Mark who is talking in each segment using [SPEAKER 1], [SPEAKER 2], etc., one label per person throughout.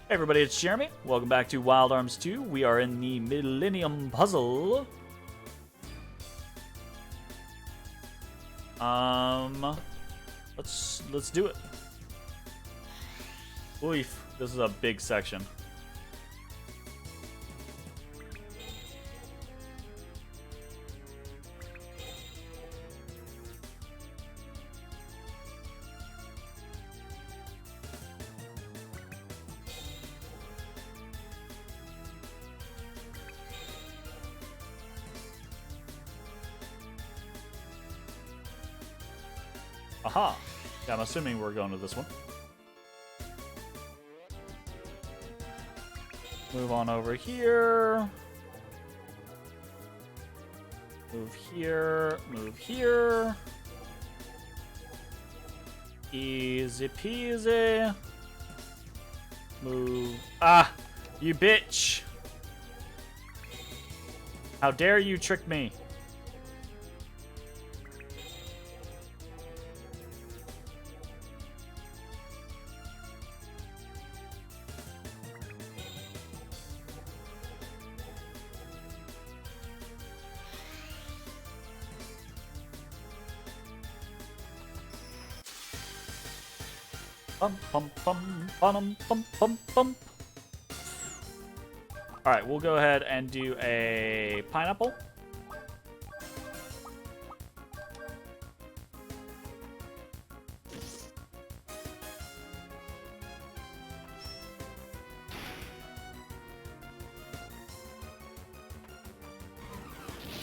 [SPEAKER 1] Hey everybody, it's Jeremy. Welcome back to Wild Arms 2. We are in the Millennium Puzzle. Let's do it. Oof, this is a big section. Aha! Yeah, I'm assuming we're going to this one. Move on over here. Move here. Move here. Easy peasy. Move. Ah! You bitch! How dare you trick me? Bum, bum, bum, bum, bum, bum, bum. Alright, we'll go ahead and do a pineapple.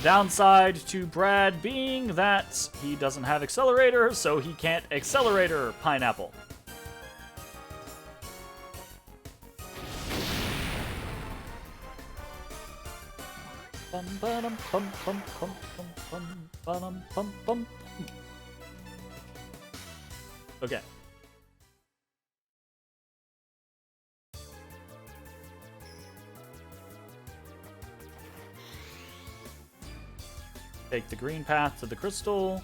[SPEAKER 1] Downside to Brad being that he doesn't have accelerator, so he can't accelerator pineapple. Bum, ba-dum, bum, bum, bum, bum, bum, ba-dum, bum, bum. Okay. Take the green path to the crystal.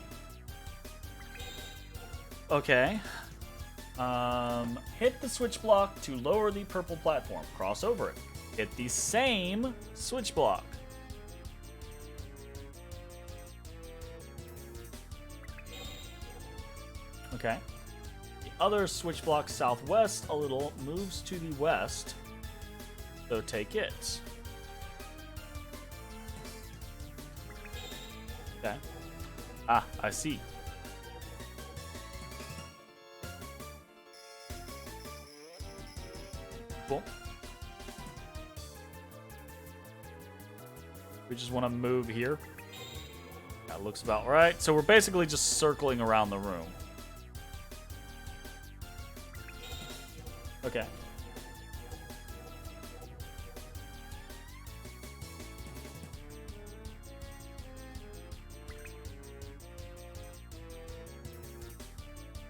[SPEAKER 1] Okay. Hit the switch block to lower the purple platform. Cross over it. Hit the same switch block. Okay. The other switch block southwest a little moves to the west. So take it. Okay. Ah, I see. Cool. We just want to move here. That looks about right. So we're basically just circling around the room. Okay.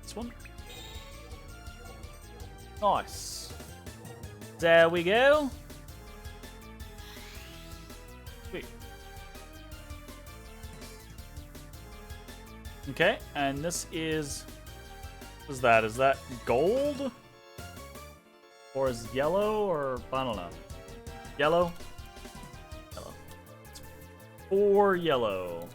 [SPEAKER 1] This one. Nice. There we go. Sweet. Okay, and this is... What is that? Is that gold? Or is yellow, or I don't know. Yellow? Yellow. 4 yellow.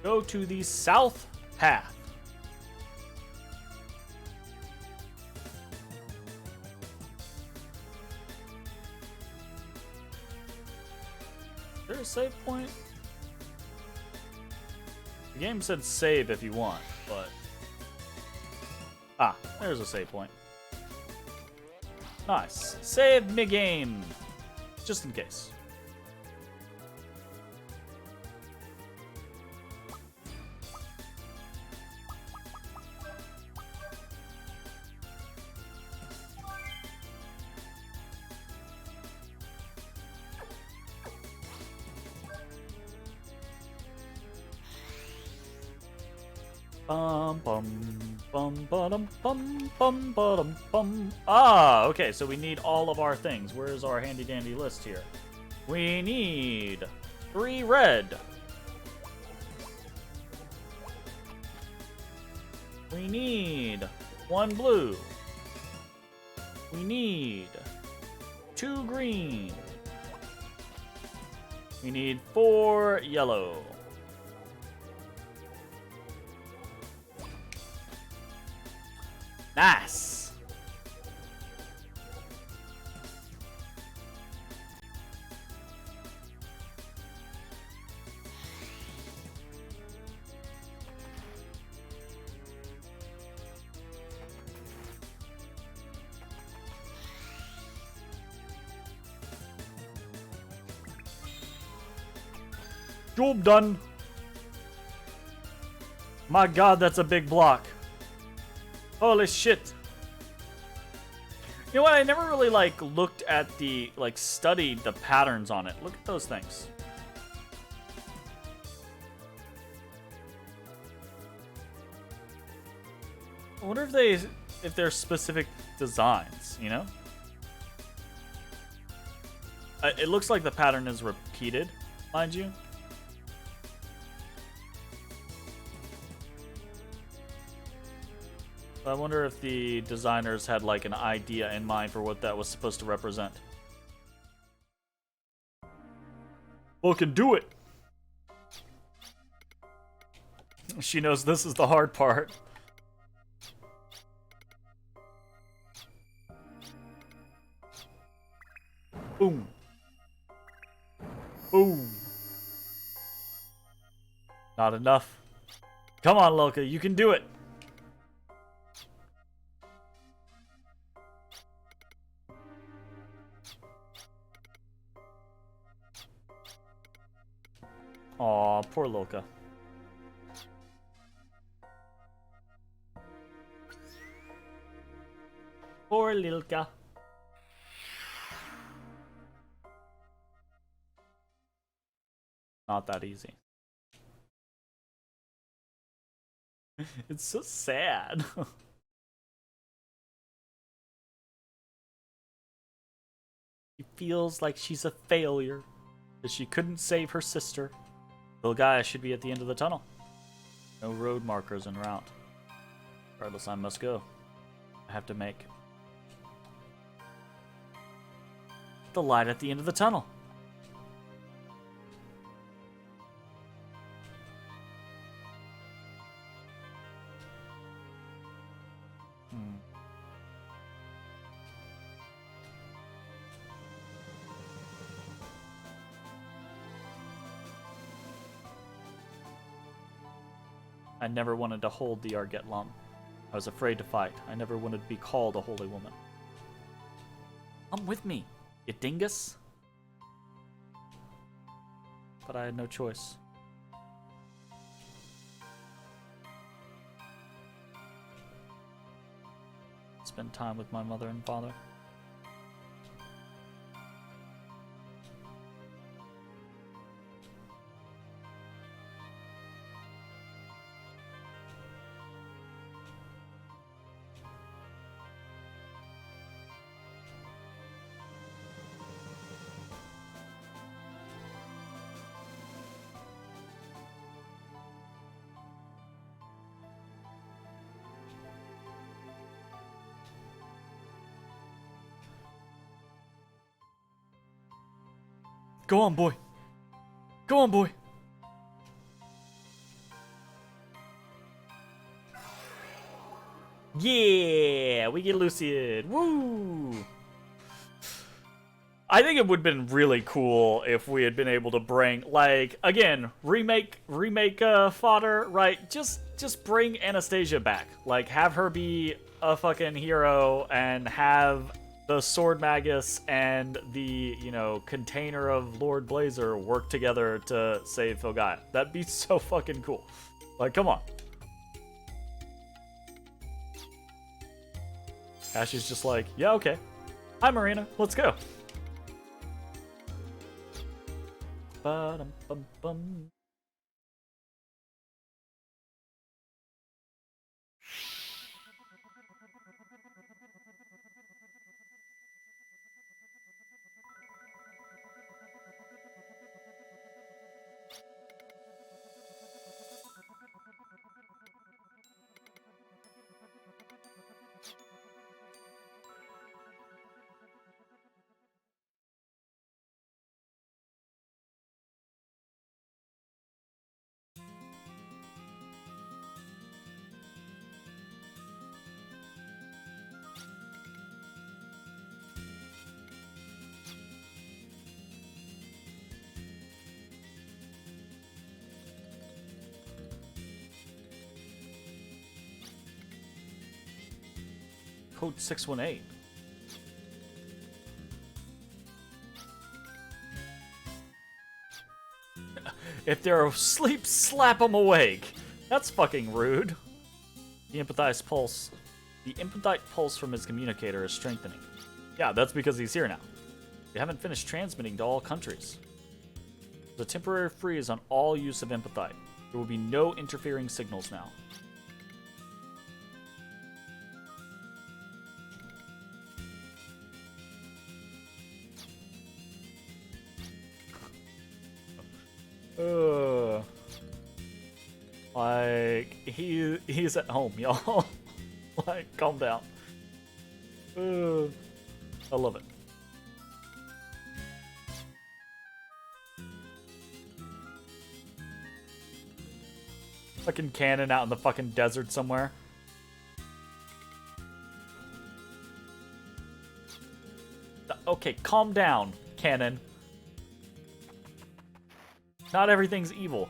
[SPEAKER 1] Go to the south path. Is there a save point? The game said save if you want, but... Ah, there's a save point. Nice. Save me game. Just in case. Ah, okay, so we need all of our things. Where's our handy dandy list here? We need 3 red. We need 1 blue. We need 2 green. We need 4 yellow. Nice. Job done. My god, that's a big block. Holy shit. You know what? I never really, looked at the, studied the patterns on it. Look at those things. I wonder if they're specific designs, you know? It looks like the pattern is repeated, mind you. I wonder if the designers had an idea in mind for what that was supposed to represent. Fucking do it! She knows this is the hard part. Boom. Boom. Not enough. Come on, Loka, you can do it! Aw, poor Loka. Poor Lilka. Not that easy. It's so sad. She feels like she's a failure, that she couldn't save her sister. Little guy should be at the end of the tunnel. No road markers en route. Regardless, I must go. I have to make the light at the end of the tunnel. I never wanted to hold the Argetlum. I was afraid to fight. I never wanted to be called a holy woman. Come with me, you dingus. But I had no choice. Spend time with my mother and father. Go on, boy. Go on, boy. Yeah, we get Lucian. Woo! I think it would have been really cool if we had been able to bring, again, remake fodder, right? Just bring Anastasia back. Have her be a fucking hero and have the Sword Magus and the, container of Lord Blazer work together to save Filgaia. That'd be so fucking cool. Come on. Ash is just yeah, okay. Hi, Marina. Let's go. Ba-dum-bum-bum. Code 618. If they're asleep, slap them awake. That's fucking rude. The empathized pulse. The empathite pulse from his communicator is strengthening. Yeah, that's because he's here now. We haven't finished transmitting to all countries. There's a temporary freeze on all use of empathite. There will be no interfering signals now. Like, he's at home, y'all. Like, calm down. I love it. Fucking cannon out in the fucking desert somewhere. Okay, calm down, cannon. Not everything's evil.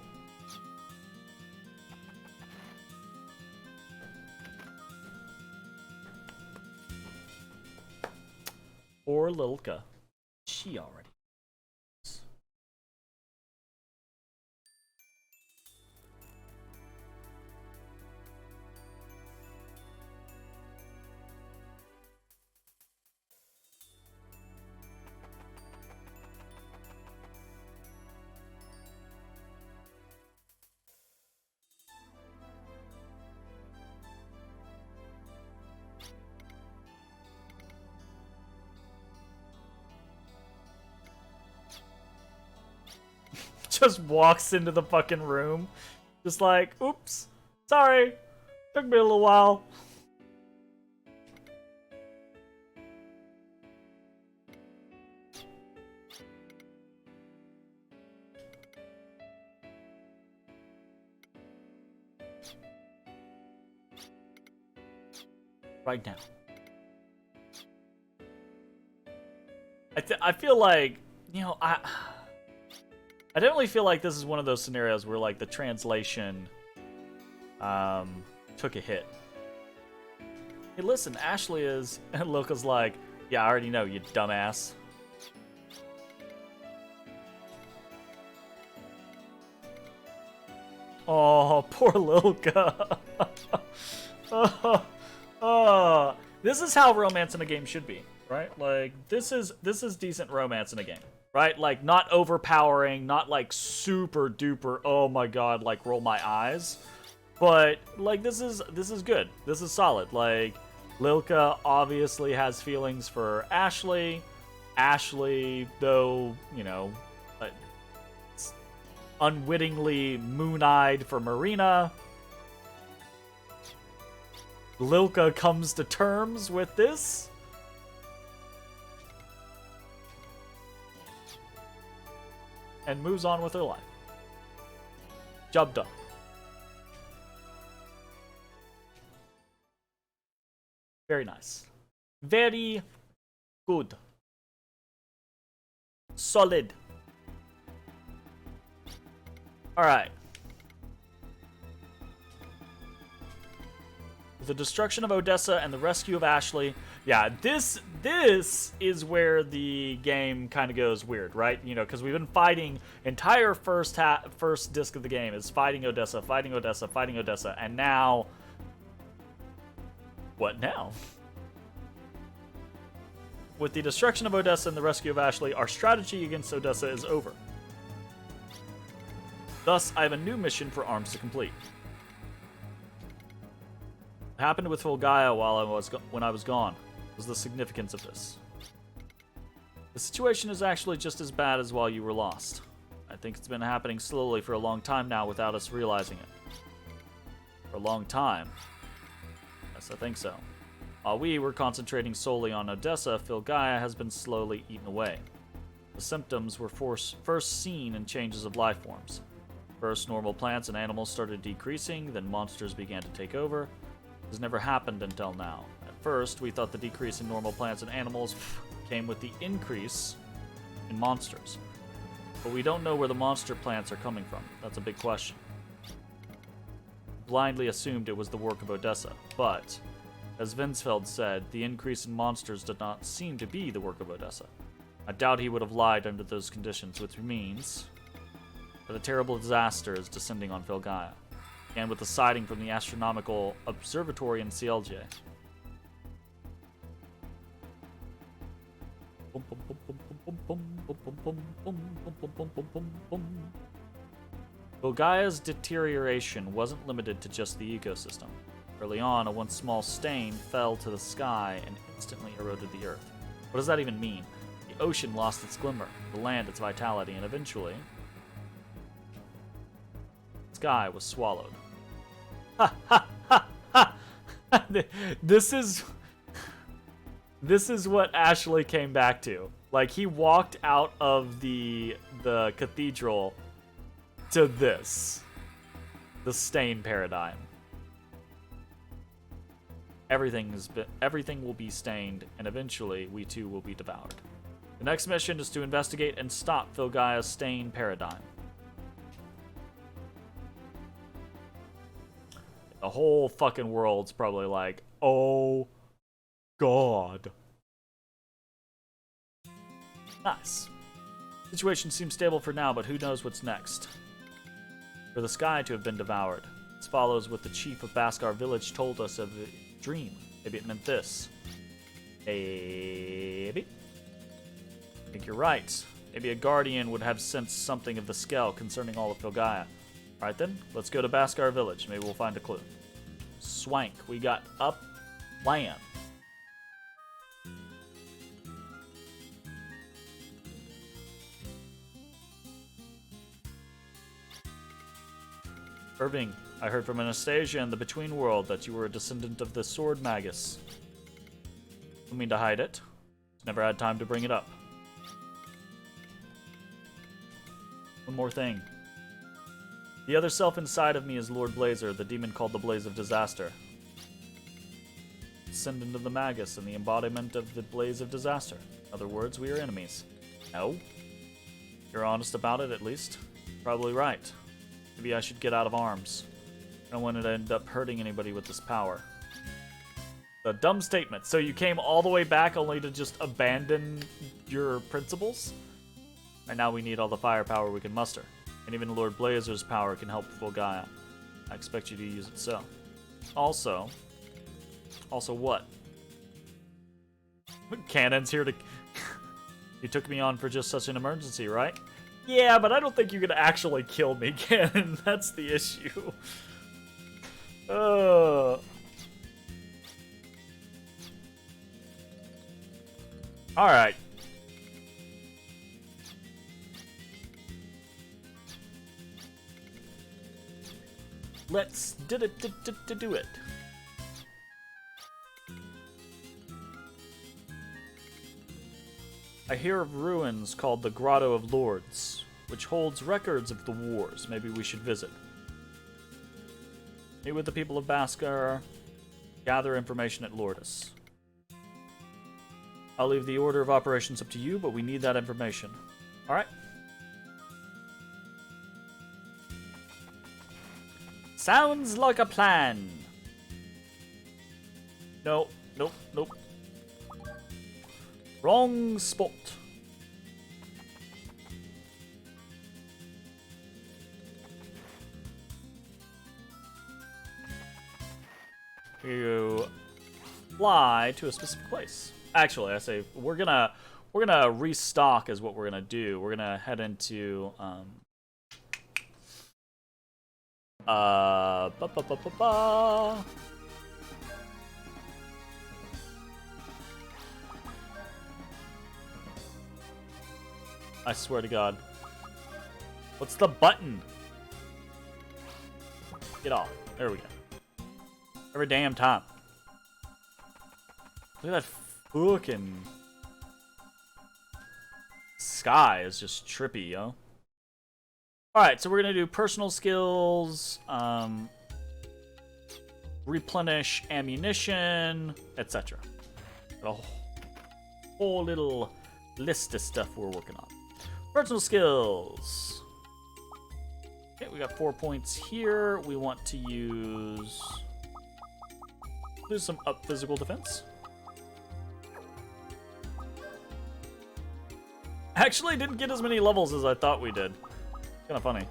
[SPEAKER 1] Poor Lilka. She already. Just walks into the fucking room. Just like, oops, sorry. Took me a little while. Right now. I feel like, you know, I definitely feel like this is one of those scenarios where, like, the translation took a hit. Hey, listen, Ashley is... And Lilka's like, yeah, I already know, you dumbass. Oh, poor Lilka. This is how romance in a game should be, right? Like, this is decent romance in a game. Right? Like, not overpowering, not like super duper, oh my god, like roll my eyes. But like this is good. This is solid. Like, Lilka obviously has feelings for Ashley. Ashley, though, you know, unwittingly moon-eyed for Marina. Lilka comes to terms with this. And moves on with her life. Job done. Very nice. Very good. Solid. Alright. With the destruction of Odessa and the rescue of Ashley, yeah, this is where the game kind of goes weird, right? You know, because we've been fighting entire first disc of the game is fighting Odessa, fighting Odessa, fighting Odessa, and now, what now? With the destruction of Odessa and the rescue of Ashley, our strategy against Odessa is over. Thus, I have a new mission for ARMS to complete. What happened with Volgaia when I was gone was the significance of this. The situation is actually just as bad as while you were lost. I think it's been happening slowly for a long time now without us realizing it. For a long time. Yes, I think so. While we were concentrating solely on Odessa, Volgaia has been slowly eaten away. The symptoms were first seen in changes of life forms. First, normal plants and animals started decreasing, then monsters began to take over. This never happened until now. At first, we thought the decrease in normal plants and animals came with the increase in monsters. But we don't know where the monster plants are coming from. That's a big question. Blindly assumed it was the work of Odessa, but As Vinsfeld said, the increase in monsters did not seem to be the work of Odessa. I doubt he would have lied under those conditions, which means that a terrible disaster is descending on Filgaia, and with the sighting from the Astronomical Observatory in CLJ. Filgaia's deterioration wasn't limited to just the ecosystem. Early on, a once small stain fell to the sky and instantly eroded the earth. What does that even mean? The ocean lost its glimmer, the land its vitality, and eventually, the sky was swallowed. Ha ha ha ha! This is what Ashley came back to. Like, he walked out of the cathedral to this. The stain paradigm. Everything will be stained, and eventually we too will be devoured. The next mission is to investigate and stop Filgaia's stain paradigm. The whole fucking world's probably like, oh God. Nice. Situation seems stable for now, but who knows what's next. For the sky to have been devoured. This follows what the chief of Baskar village told us of the dream. Maybe it meant this. Maybe. I think you're right. Maybe a guardian would have sensed something of the Skell concerning all of Filgaia. Alright then, let's go to Baskar village. Maybe we'll find a clue. Swank. We got up land. Irving, I heard from Anastasia in the Between World that you were a descendant of the Sword Magus. Don't mean to hide it. Never had time to bring it up. One more thing. The other self inside of me is Lord Blazer, the demon called the Blaze of Disaster. Descendant of the Magus and the embodiment of the Blaze of Disaster. In other words, we are enemies. No? You're honest about it, at least. Probably right. Maybe I should get out of arms. I don't want to end up hurting anybody with this power. A dumb statement. So you came all the way back only to just abandon your principles? And now we need all the firepower we can muster. And even Lord Blazer's power can help Filgaia. I expect you to use it so. Also what? Cannon's here to... You took me on for just such an emergency, right? Yeah, but I don't think you can actually kill me, Cannon. That's the issue. Alright. Let's do it. I hear of ruins called the Grotto of Lords, which holds records of the wars. Maybe we should visit. Meet with the people of Baskar. Gather information at Lourdes. I'll leave the order of operations up to you, but we need that information. Alright. Sounds like a plan. No, nope, nope. Wrong spot. You fly to a specific place. Actually, I say we're gonna restock is what we're gonna do. We're gonna head into I swear to God. What's the button? Get off. There we go. Every damn time. Look at that fucking sky is just trippy, yo. Alright, so we're gonna do personal skills, replenish ammunition, etc. A whole little list of stuff we're working on. Personal skills. Okay, we got 4 points here. We want to use Do some up physical defense. Actually, didn't get as many levels as I thought we did. Kind of funny.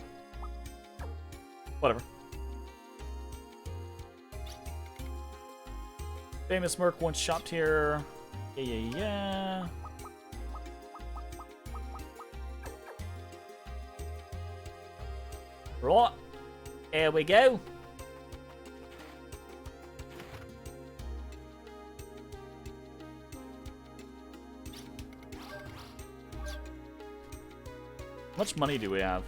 [SPEAKER 1] Whatever. Famous Merc once shopped here. Yeah. Right. Here we go. How much money do we have?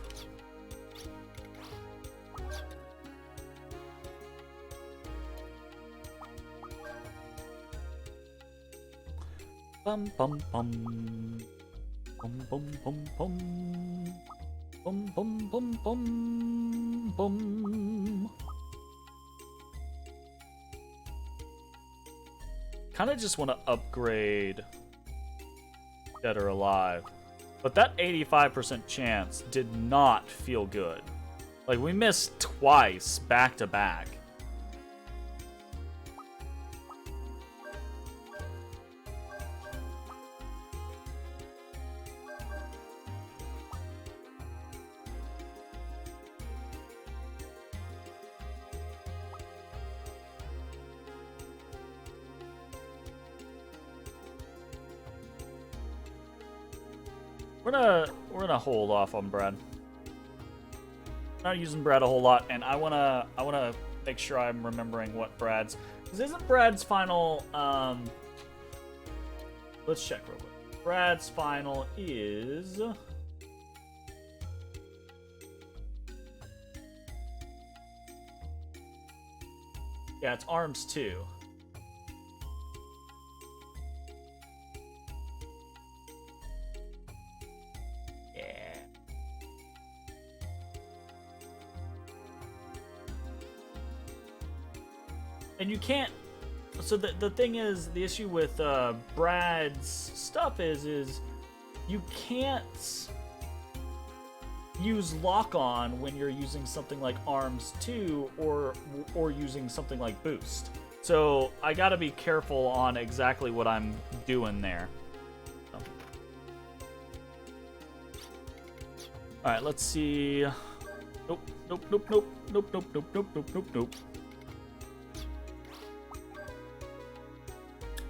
[SPEAKER 1] Bum bum bum. Bum bum bum bum. Bum bum bum bum bum. Kinda just wanna upgrade Dead or Alive. But that 85% chance did not feel good. Like, we missed twice back to back. We're gonna hold off on Brad. Not using Brad a whole lot, and I wanna make sure I'm remembering what Brad's. Because isn't Brad's final? Let's check real quick. Brad's final is. Yeah, it's arms 2. And you can't. So the thing is, the issue with Brad's stuff is you can't use lock on when you're using something like arms 2 or using something like boost. So I gotta be careful on exactly what I'm doing there. So. All right, let's see. Nope, nope, nope, nope, nope, nope, nope, nope, nope, nope, nope.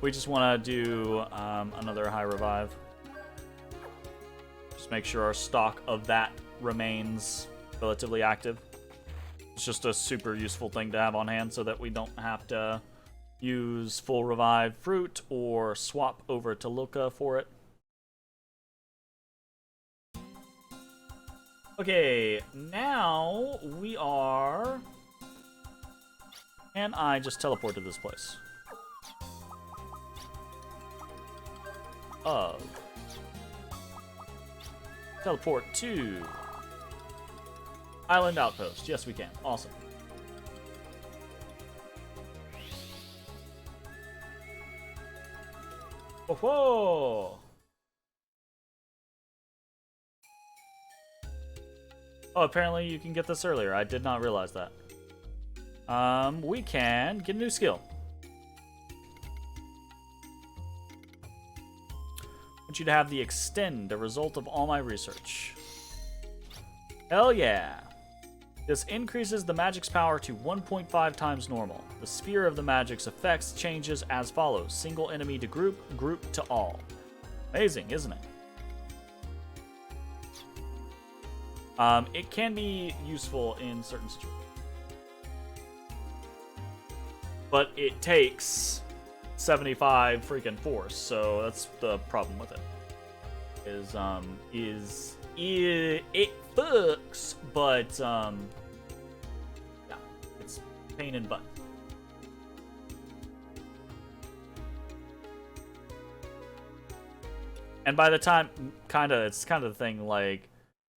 [SPEAKER 1] We just want to do another high revive. Just make sure our stock of that remains relatively active. It's just a super useful thing to have on hand so that we don't have to use full revive fruit or swap over to Luca for it. Okay, now we are... Can I just teleport to this place? Of teleport to Island Outpost. Yes, we can. Awesome. Whoa! Oh, apparently you can get this earlier. I did not realize that. We can get a new skill. I want you to have the extend, a result of all my research. Hell yeah. This increases the magic's power to 1.5 times normal. The sphere of the magic's effects changes as follows. Single enemy to group, group to all. Amazing, isn't it? It can be useful in certain situations. But it takes 75 freaking force, so that's the problem with it. It fucks, but yeah, it's pain in butt. And by the time, it's kind of the thing, like,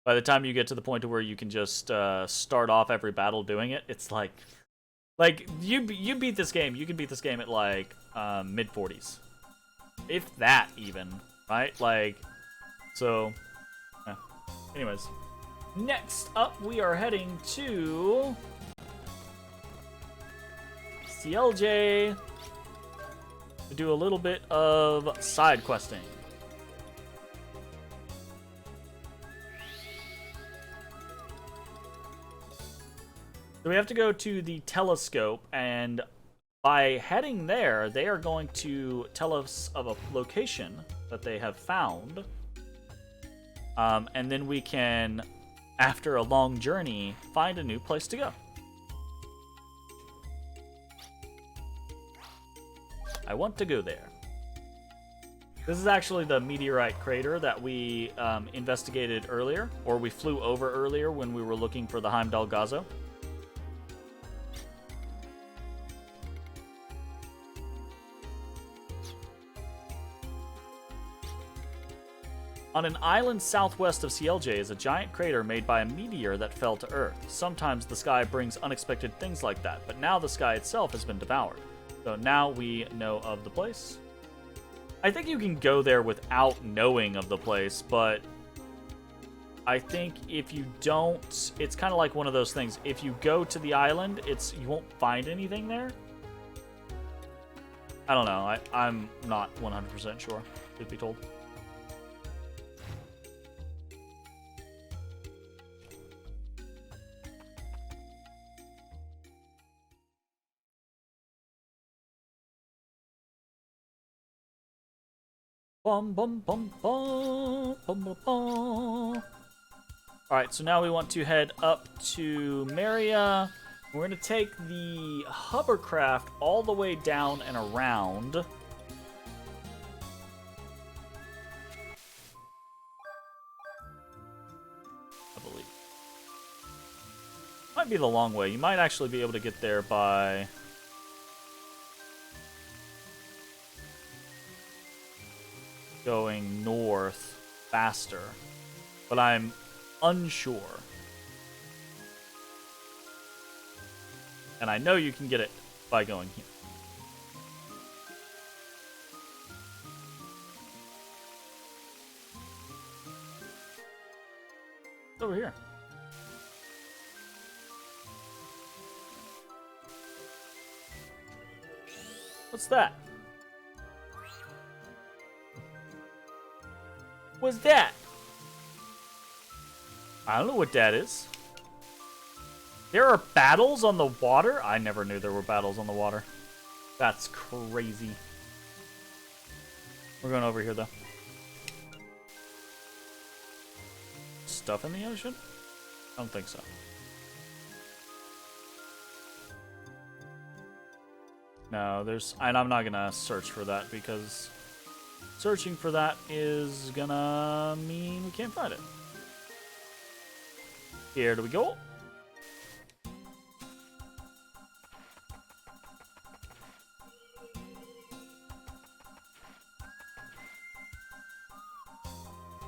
[SPEAKER 1] by the time you get to the point to where you can just start off every battle doing it, it's like you beat this game. You can beat this game at like mid 40s, if that even, right? Like, so. Yeah. Anyways, next up we are heading to CLJ to do a little bit of side questing. So we have to go to the telescope, and by heading there, they are going to tell us of a location that they have found. And then we can, after a long journey, find a new place to go. I want to go there. This is actually the meteorite crater that we investigated earlier, or we flew over earlier when we were looking for the Heimdall Gazo. On an island southwest of CLJ is a giant crater made by a meteor that fell to Earth. Sometimes the sky brings unexpected things like that, but now the sky itself has been devoured. So now we know of the place. I think you can go there without knowing of the place, but I think if you don't, it's kind of like one of those things. If you go to the island, you won't find anything there. I don't know. I'm not 100% sure, truth be told. Bum, bum, bum, bum, bum, bum, bum. Alright, so now we want to head up to Maria. We're going to take the hovercraft all the way down and around. I believe. Might be the long way. You might actually be able to get there by... going north faster, but I'm unsure. And I know you can get it by going here. It's over here. What's that? What's that? I don't know what that is. There are battles on the water? I never knew there were battles on the water. That's crazy. We're going over here, though. Stuff in the ocean? I don't think so. No, and I'm not gonna search for that because searching for that is gonna mean we can't find it. Here do we go.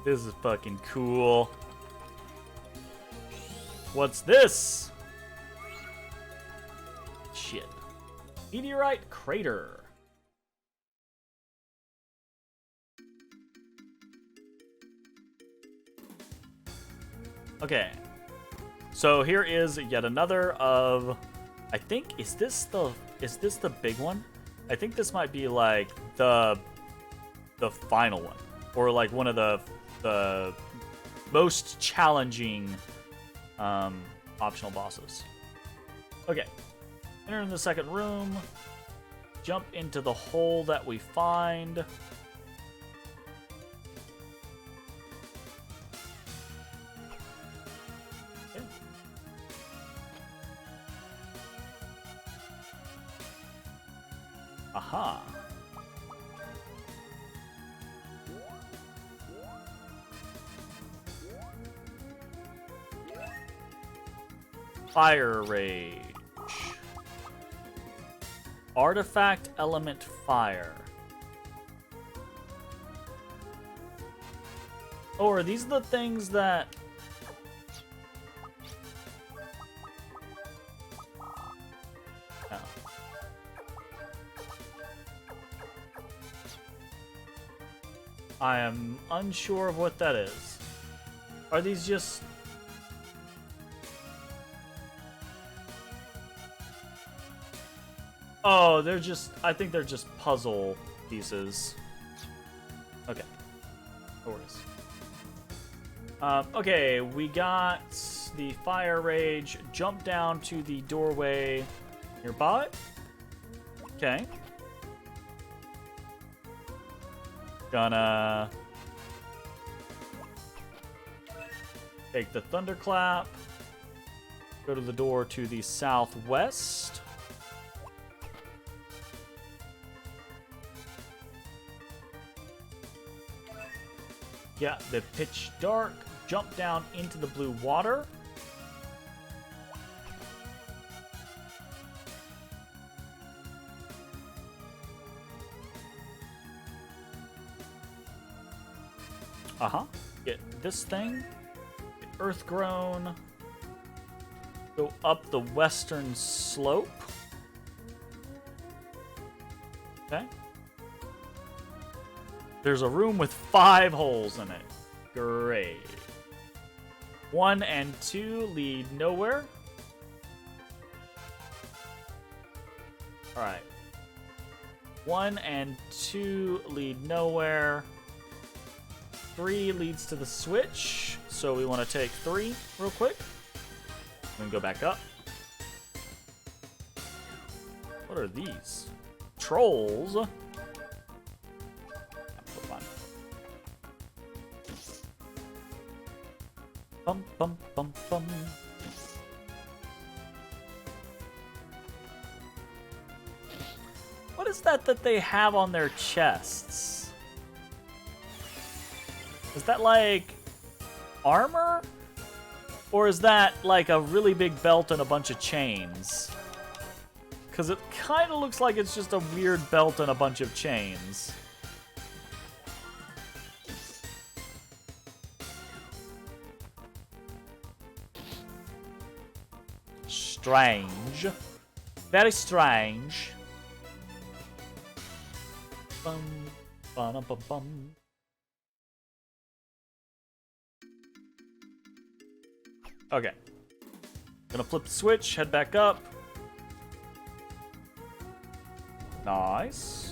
[SPEAKER 1] This is fucking cool. What's this? Shit. Meteorite crater. Okay. So here is yet another of, I think, is this the big one? I think this might be like the final one, or like one of the most challenging optional bosses. Okay. Enter in the second room. Jump into the hole that we find. Okay. Aha. Fire Rage. Artifact element fire. Oh, are these the things that... No. I am unsure of what that is. Are these just... Oh, they're just... I think they're just puzzle pieces. Okay. No worries. Okay, we got the fire rage. Jump down to the doorway nearby. Okay. Gonna... take the thunderclap. Go to the door to the southwest. Yeah, the pitch dark. Jump down into the blue water. Get this thing. Get earth grown. Go up the western slope. Okay. There's a room with 5 holes in it. Great. 1 and 2 lead nowhere. Alright. 1 and 2 lead nowhere. 3 leads to the switch. So we want to take 3 real quick. Then go back up. What are these? Trolls. Bum, bum, bum, bum. What is that they have on their chests? Is that like armor? Or is that like a really big belt and a bunch of chains? Because it kind of looks like it's just a weird belt and a bunch of chains. Strange. Very strange. Bum, ba-dum, bum, bum. Okay. Gonna flip the switch, head back up. Nice.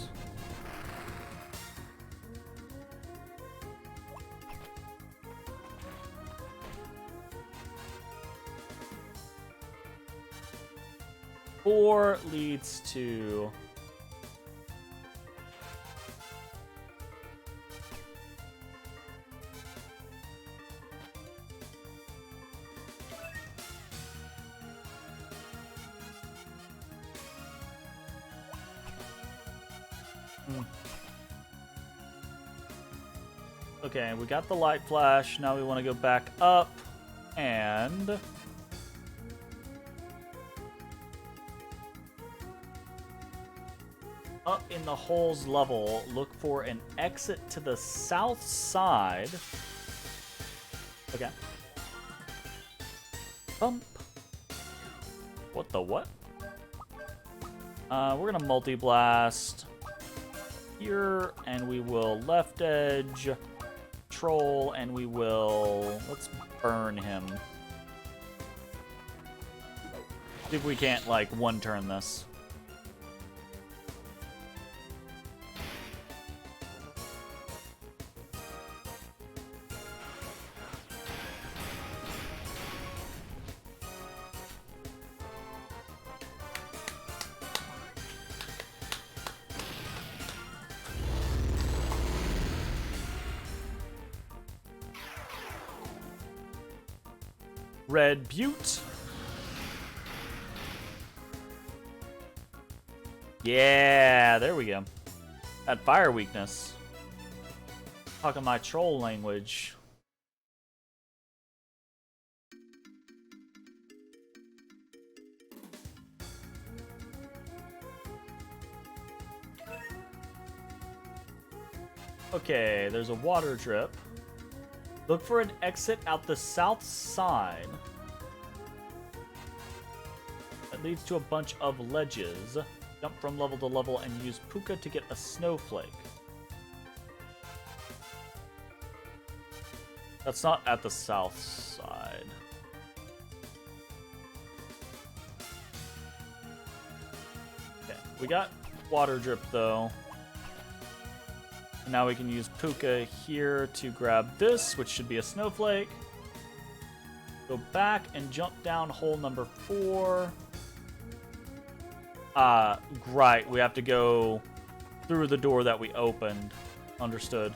[SPEAKER 1] Four leads to... Okay, we got the light flash. Now we want to go back up and... up in the holes level, look for an exit to the south side. Okay. Bump. What the what? We're gonna multi-blast here, and we will left edge troll, and we will... let's burn him. See if we can't, like, one-turn this. Red Butte. Yeah, there we go. That fire weakness. Talking my troll language. Okay, there's a water drip. Look for an exit out the south side. That leads to a bunch of ledges. Jump from level to level and use Puka to get a snowflake. That's not at the south side. Okay. We got water drip though. And now we can use Puka here to grab this, which should be a snowflake. Go back and jump down hole number 4. Right. We have to go through the door that we opened. Understood.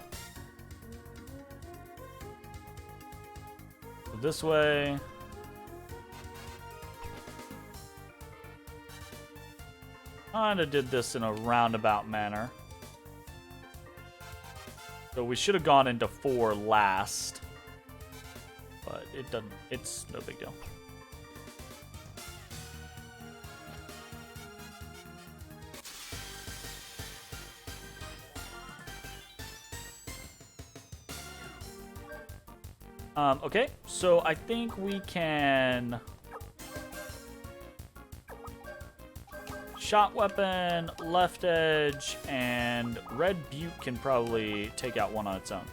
[SPEAKER 1] So this way. Kinda did this in a roundabout manner. So we should have gone into 4 last. But it doesn't, it's no big deal. Okay, so I think we can shot weapon, left edge, and red butte can probably take out one on its own.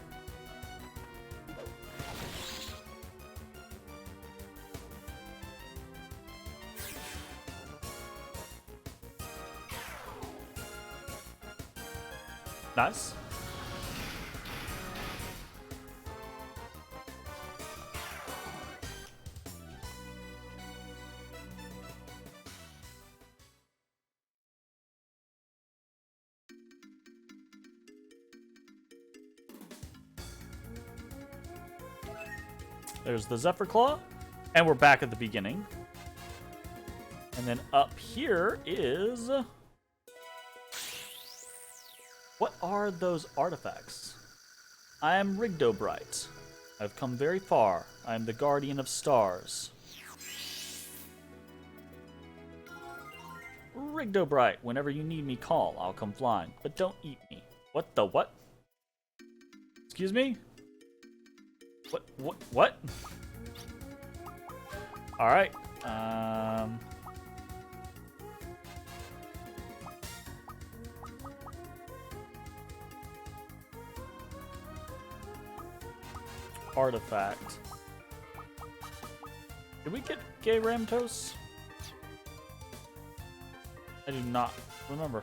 [SPEAKER 1] Nice. There's the Zephyr Claw, and we're back at the beginning. And then up here is... What are those artifacts? I am Rigdobright. I've come very far. I am the guardian of stars. Rigdobright, whenever you need me, call. I'll come flying. But don't eat me. What the what? Excuse me? What? Alright. Artifact. Did we get Gay Ramtos? I do not remember.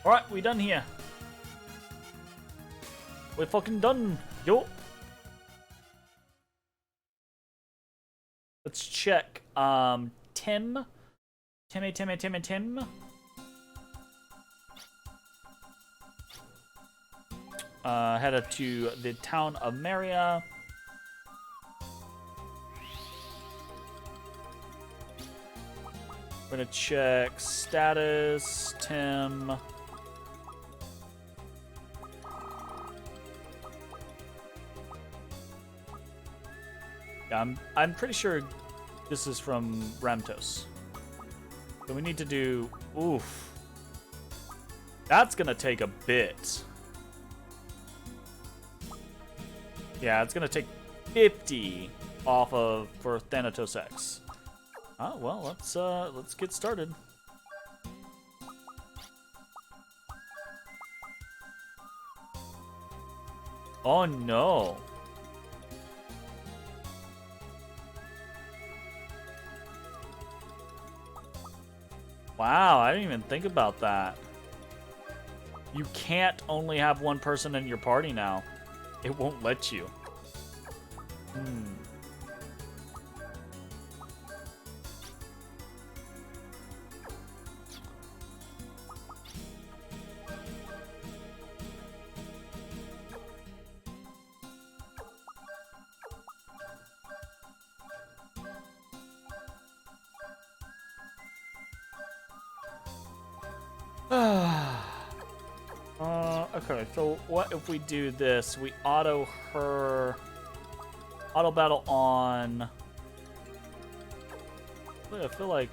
[SPEAKER 1] Alright, we done here. We're fucking done, yo. Let's check. Tim. Headed to the town of Maria. We're gonna check status, Tim. Yeah, I'm pretty sure this is from Ramtos. So we need to do... Oof. That's gonna take a bit. Yeah, it's gonna take 50 off of for Thanatos X. Oh well, let's get started. Oh no. Wow, I didn't even think about that. You can't only have one person in your party now. It won't let you. Okay, so what if we do this? We auto battle on... I feel like...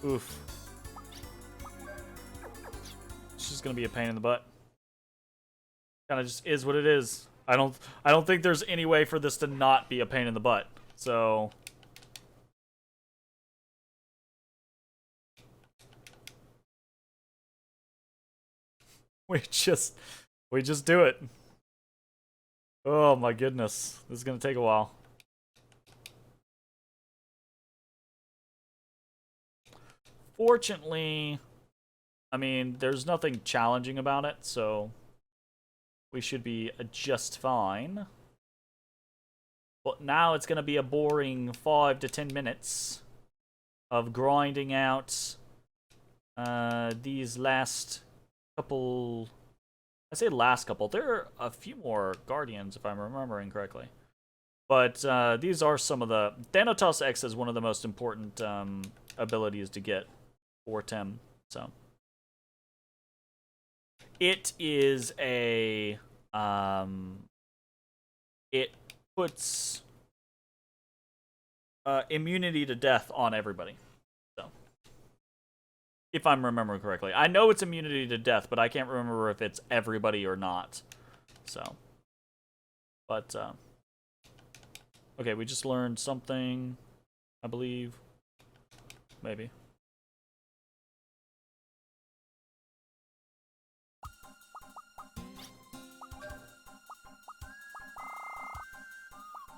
[SPEAKER 1] Oof. It's just gonna be a pain in the butt. Kinda just is what it is. I don't think there's any way for this to not be a pain in the butt. So We just do it. Oh my goodness. This is gonna take a while. Fortunately, I mean, there's nothing challenging about it, so we should be just fine. But now it's gonna be a boring 5 to 10 minutes of grinding out these last couple. I say last couple. There are a few more Guardians, if I'm remembering correctly. But these are some of the... Thanatos X is one of the most important abilities to get for Tim. So it is a... it puts immunity to death on everybody. So, if I'm remembering correctly. I know it's immunity to death, but I can't remember if it's everybody or not. So, but, okay, we just learned something, I believe. Maybe.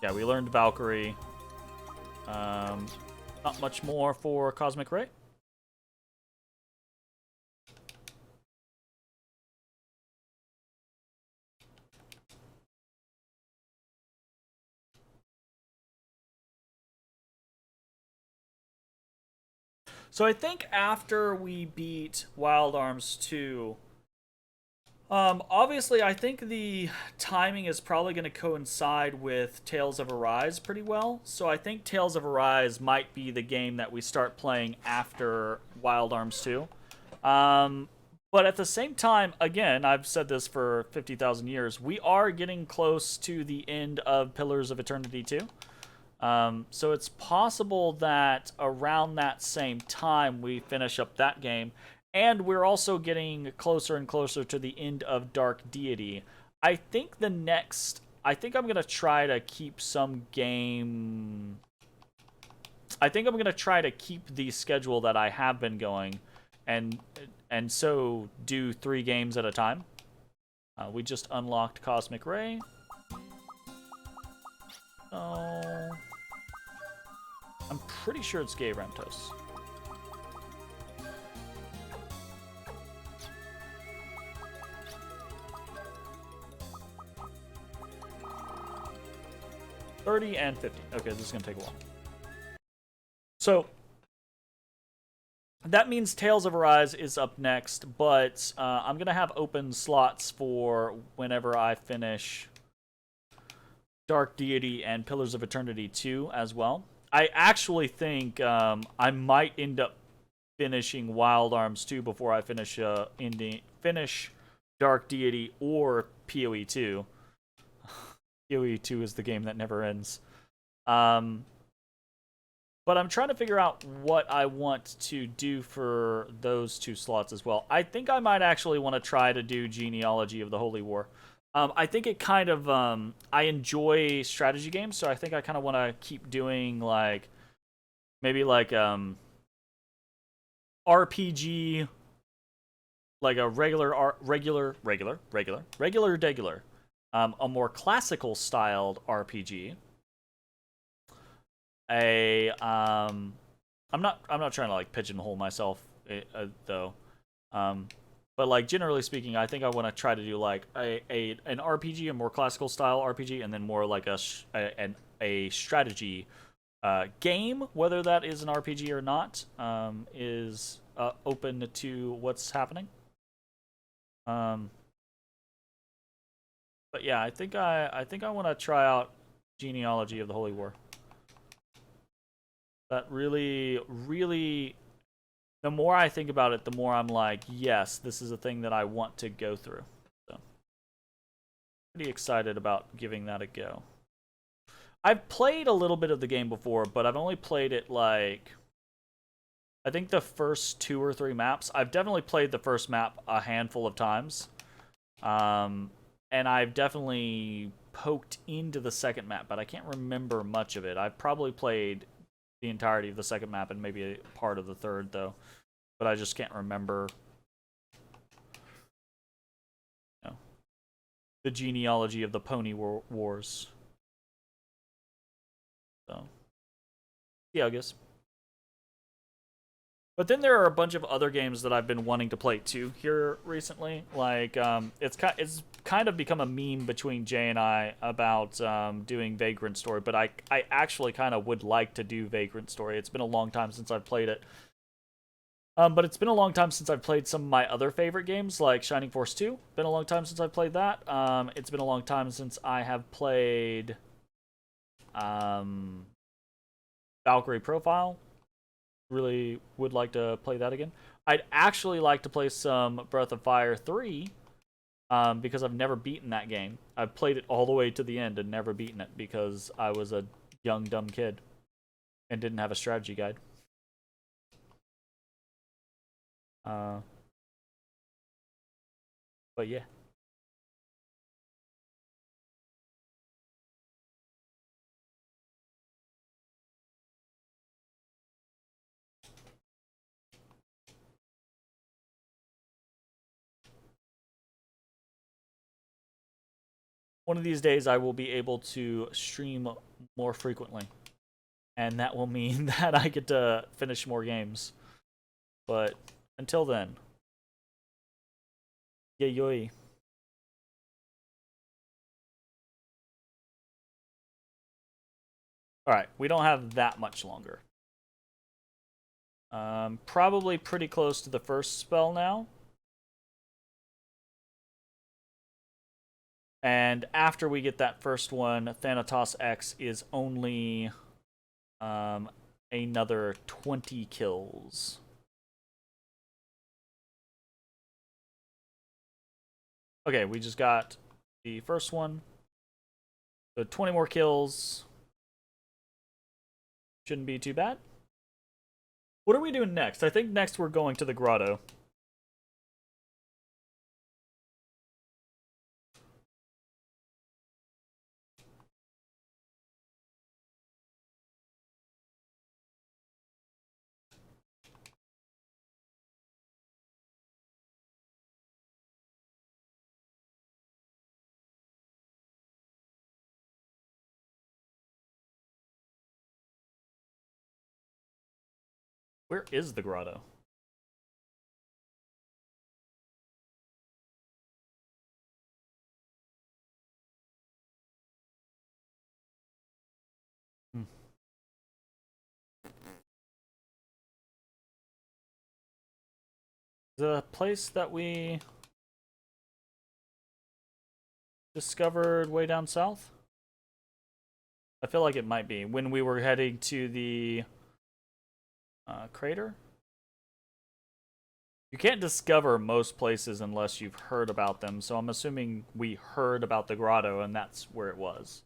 [SPEAKER 1] Yeah, we learned Valkyrie. Not much more for Cosmic Ray. So I think after we beat Wild Arms 2, obviously I think the timing is probably going to coincide with Tales of Arise pretty well. So I think Tales of Arise might be the game that we start playing after Wild Arms 2. But at the same time, again, I've said this for 50,000 years, we are getting close to the end of Pillars of Eternity 2. So it's possible that around that same time we finish up that game, and we're also getting closer and closer to the end of Dark Deity. I think I'm gonna try to keep some game. I think I'm gonna try to keep the schedule that I have been going, and so do 3 games at a time. We just unlocked Cosmic Ray. Oh. I'm pretty sure it's Gay Rentos. $30 and $50. Okay, this is gonna take a while. So that means Tales of Arise is up next, but I'm gonna have open slots for whenever I finish Dark Deity and Pillars of Eternity 2 as well. I actually think I might end up finishing Wild Arms 2 before I finish Dark Deity or PoE 2. PoE 2 is the game that never ends. But I'm trying to figure out what I want to do for those 2 slots as well. I think I might actually want to try to do Genealogy of the Holy War. I think it kind of, I enjoy strategy games, so I think I kind of want to keep doing, like, maybe, like, RPG, like a regular, a more classical styled RPG. I'm not trying to, like, pigeonhole myself, though. But, like, generally speaking, I think I want to try to do, like, an RPG, a more classical style RPG, and then more like a strategy game, whether that is an RPG or not, is open to what's happening. But yeah, I think I want to try out Genealogy of the Holy War. That really, really, the more I think about it, the more I'm like, yes, this is a thing that I want to go through. So, pretty excited about giving that a go. I've played a little bit of the game before, but I've only played it, like, I think the first 2 or 3 maps. I've definitely played the first map a handful of times. And I've definitely poked into the second map, but I can't remember much of it. I've probably played the entirety of the second map and maybe a part of the third, though. But I just can't remember. the genealogy of the Pony Wars. So, yeah, I guess. But then there are a bunch of other games that I've been wanting to play too here recently. Like, it's kind of become a meme between Jay and I about doing Vagrant Story. But I actually kind of would like to do Vagrant Story. It's been a long time since I've played it. But it's been a long time since I've played some of my other favorite games, like Shining Force 2. Been a long time since I've played that. It's been a long time since I have played Valkyrie Profile. Really would like to play that again. I'd actually like to play some Breath of Fire 3, because I've never beaten that game. I've played it all the way to the end and never beaten it because I was a young, dumb kid and didn't have a strategy guide. But yeah. One of these days I will be able to stream more frequently. And that will mean that I get to finish more games. But until then. Yay. Alright, we don't have that much longer. Probably pretty close to the first spell now. And after we get that first one, Thanatos X is only another 20 kills. Okay, we just got the first one. So 20 more kills. Shouldn't be too bad. What are we doing next? I think next we're going to the grotto. Where is the grotto? The place that we discovered way down south? I feel like it might be when we were heading to the crater. You can't discover most places unless you've heard about them, so I'm assuming we heard about the grotto and that's where it was.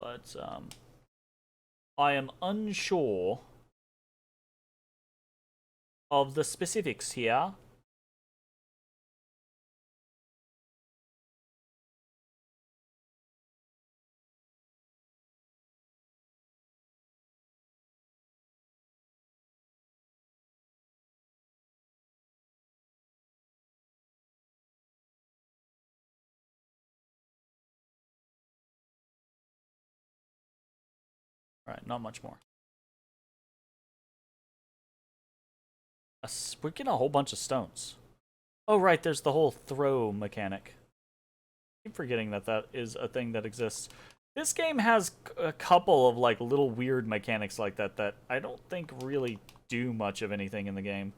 [SPEAKER 1] But I am unsure of the specifics here. Alright, not much more. We're getting a whole bunch of stones. Oh, right, there's the whole throw mechanic. I keep forgetting that that is a thing that exists. This game has a couple of like little weird mechanics like that that I don't think really do much of anything in the game.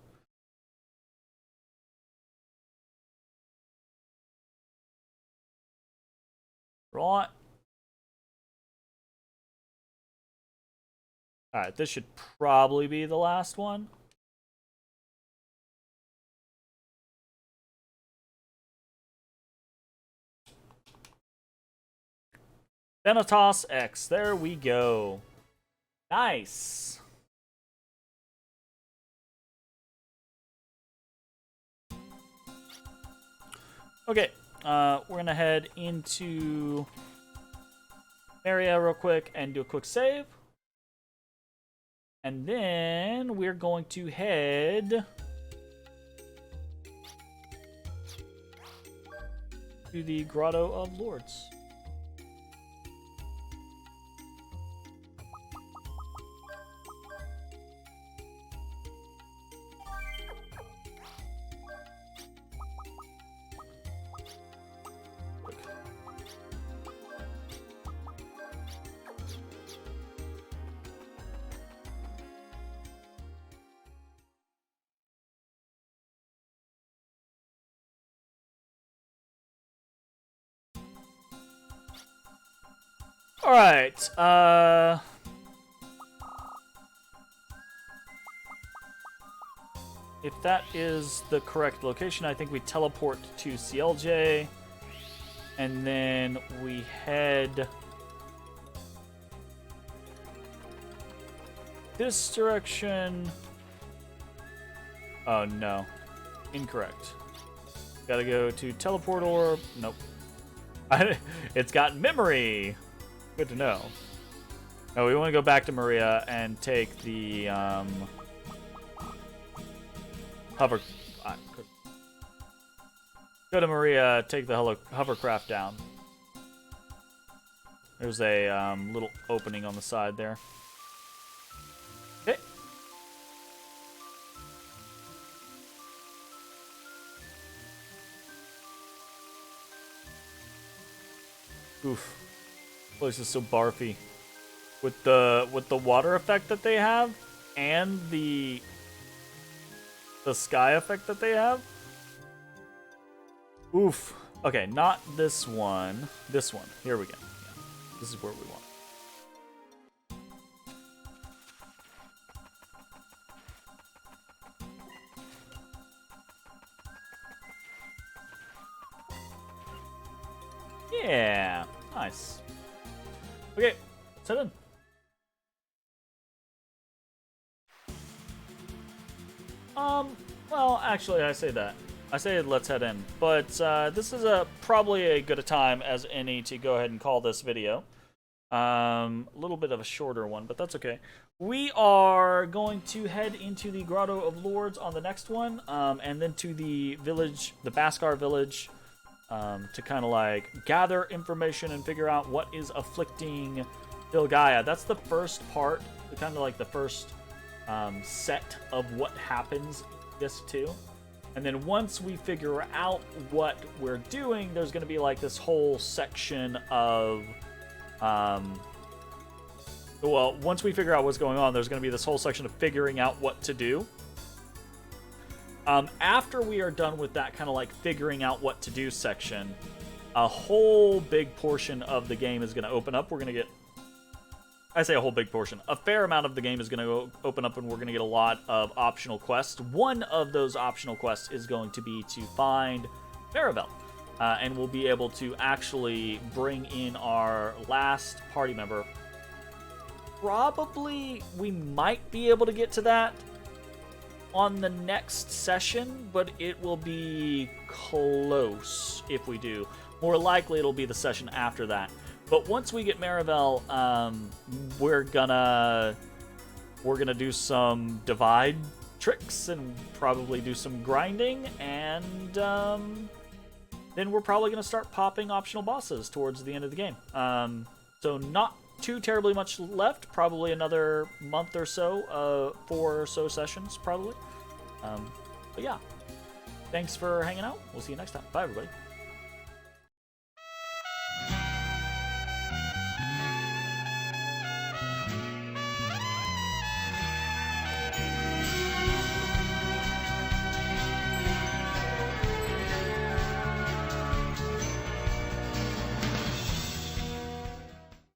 [SPEAKER 1] Right. Alright, this should probably be the last one. Thanatos X, there we go. Nice. Okay, we're gonna head into area real quick and do a quick save. And then we're going to head to the Grotto of Lords. All right. If that is the correct location, I think we teleport to CLJ, and then we head this direction. Oh no, incorrect. Gotta go to teleport orb. Nope. It's got memory. Good to know. Oh, we want to go back to Maria and take the hover. Go to Maria, take the hovercraft down. There's a little opening on the side there. Okay. Oof. Place is so barfy. With the water effect that they have and the sky effect that they have. Oof. Okay, not this one. This one. Here we go. Yeah. This is where we want it. Yeah. Nice. Okay, let's head in. Well, actually, I say that. I say let's head in. But this is probably a good a time as any to go ahead and call this video. A little bit of a shorter one, but that's okay. We are going to head into the Grotto of Lords on the next one, and then to the village, the Baskar village, to kind of like gather information and figure out what is afflicting Filgaia. That's the first part, kind of like the first set of what happens in this too. And then once we figure out what we're doing, there's going to be like this whole section of well, once we figure out what's going on, there's going to be this whole section of figuring out what to do. After we are done with that kind of like figuring out what to do section, a whole big portion of the game is going to open up. We're going to get, I say a whole big portion, a fair amount of the game is going to open up, and we're going to get a lot of optional quests. One of those optional quests is going to be to find Maribel, and we'll be able to actually bring in our last party member. Probably we might be able to get to that on the next session, but it will be close if we do. More likely it'll be the session after that. But once we get Maribel, we're gonna do some divide tricks and probably do some grinding, and then we're probably gonna start popping optional bosses towards the end of the game. So not too terribly much left, probably another month or so, 4 or so sessions probably. But yeah, thanks for hanging out. We'll see you next time. Bye everybody.